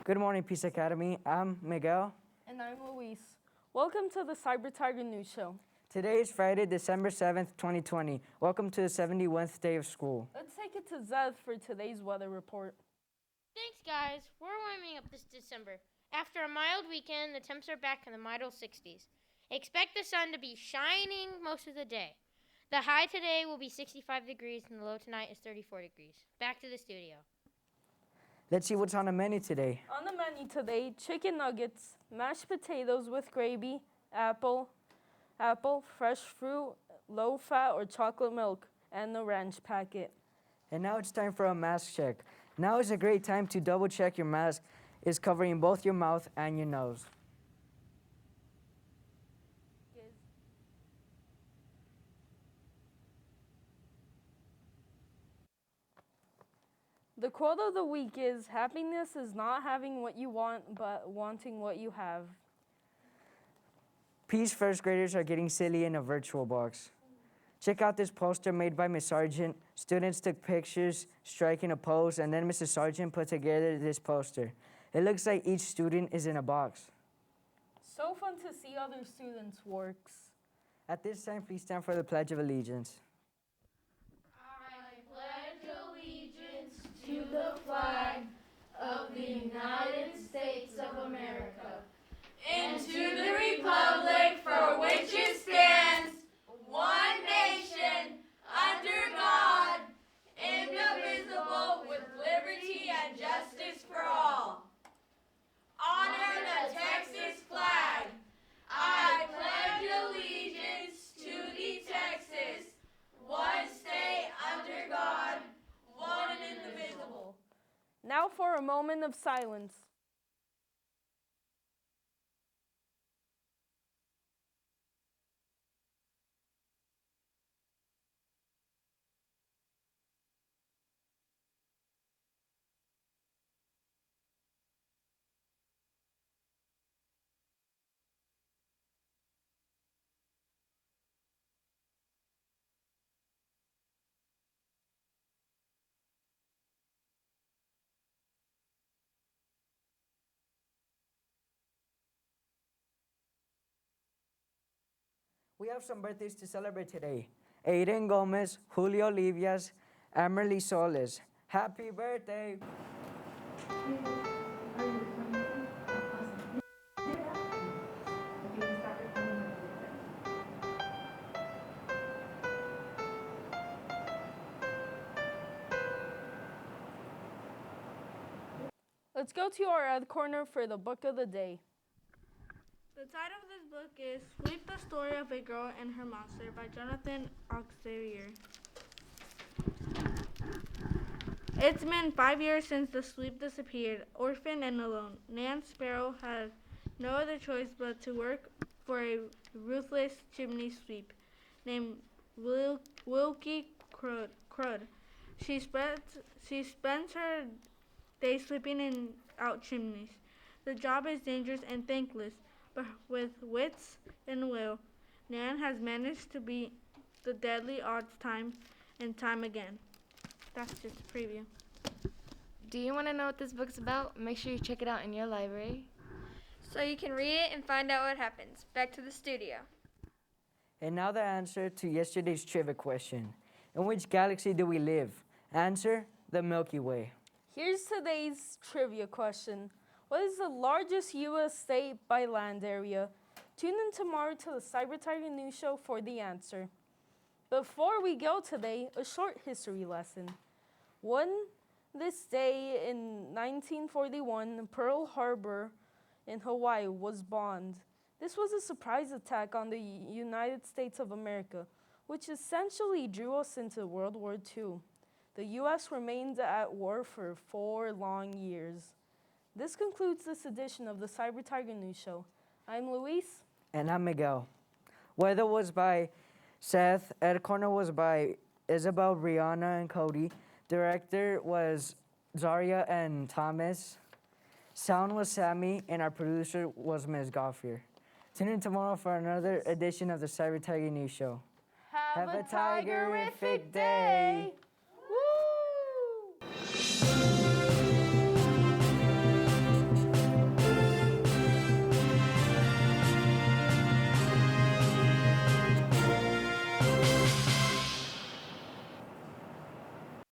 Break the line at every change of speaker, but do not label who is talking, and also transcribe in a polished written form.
Good morning, Peace Academy. I'm Miguel.
And I'm Luis. Welcome to the Cyber Tiger News Show.
Today is Friday, December 7th, 2020. Welcome to the 71st day of school.
Let's take it to Zeth for today's weather report.
Thanks, guys. We're warming up this December. After a mild weekend, the temps are back in the middle 60s. Expect the sun to be shining most of the day. The high today will be 65 degrees and the low tonight is 34 degrees. Back to the studio.
Let's see what's on the menu today.
On the menu today, chicken nuggets, mashed potatoes with gravy, apple, fresh fruit, low-fat or chocolate milk, and the ranch packet.
And now it's time for a mask check. Now is a great time to double check your mask is covering both your mouth and your nose.
The quote of the week is, happiness is not having what you want, but wanting what you have.
Peace first graders are getting silly in a virtual box. Check out this poster made by Ms. Sargent. Students took pictures, striking a pose, and then Mrs. Sargent put together this poster. It looks like each student is in a box.
So fun to see other students' works.
At this time, please stand for the Pledge of Allegiance.
To the flag of the United States of America and to the republic for which it stands, one nation, under God, indivisible, with liberty and justice for all. Honor the Texas flag. I pledge allegiance to the Texas, one state under God, one and indivisible.
Now for a moment of silence.
We have some birthdays to celebrate today. Aiden Gomez, Julio Livias, Amerly Soles. Happy birthday!
Let's go to our Ed Corner for the book of the day.
The title of this book is Sweep, the Story of a Girl and Her Monster by Jonathan Oxenstier. It's been 5 years since the Sweep disappeared. Orphaned and alone, Nan Sparrow had no other choice but to work for a ruthless chimney sweep named Wilkie Crud. She spends her days sweeping out chimneys. The job is dangerous and thankless, but with wits and will, Nan has managed to beat the deadly odds time and time again. That's just a preview.
Do you want to know what this book's about? Make sure you check it out in your library.
So you can read it and find out what happens. Back to the studio.
And now the answer to yesterday's trivia question. In which galaxy do we live? Answer, the Milky Way.
Here's today's trivia question. What is the largest U.S. state by land area? Tune in tomorrow to the Cyber Tiger News Show for the answer. Before we go today, a short history lesson. This day in 1941, Pearl Harbor in Hawaii was bombed. This was a surprise attack on the United States of America, which essentially drew us into World War II. The U.S. remained at war for 4 long years. This concludes this edition of the Cyber Tiger News Show. I'm Luis.
And I'm Miguel. Weather was by Seth. Ed Corner was by Isabel, Brianna, and Cody. Director was Zaria and Thomas. Sound was Sammy, and our producer was Ms. Goffier. Tune in tomorrow for another edition of the Cyber Tiger News Show.
Have a
tigerific day.
Woo!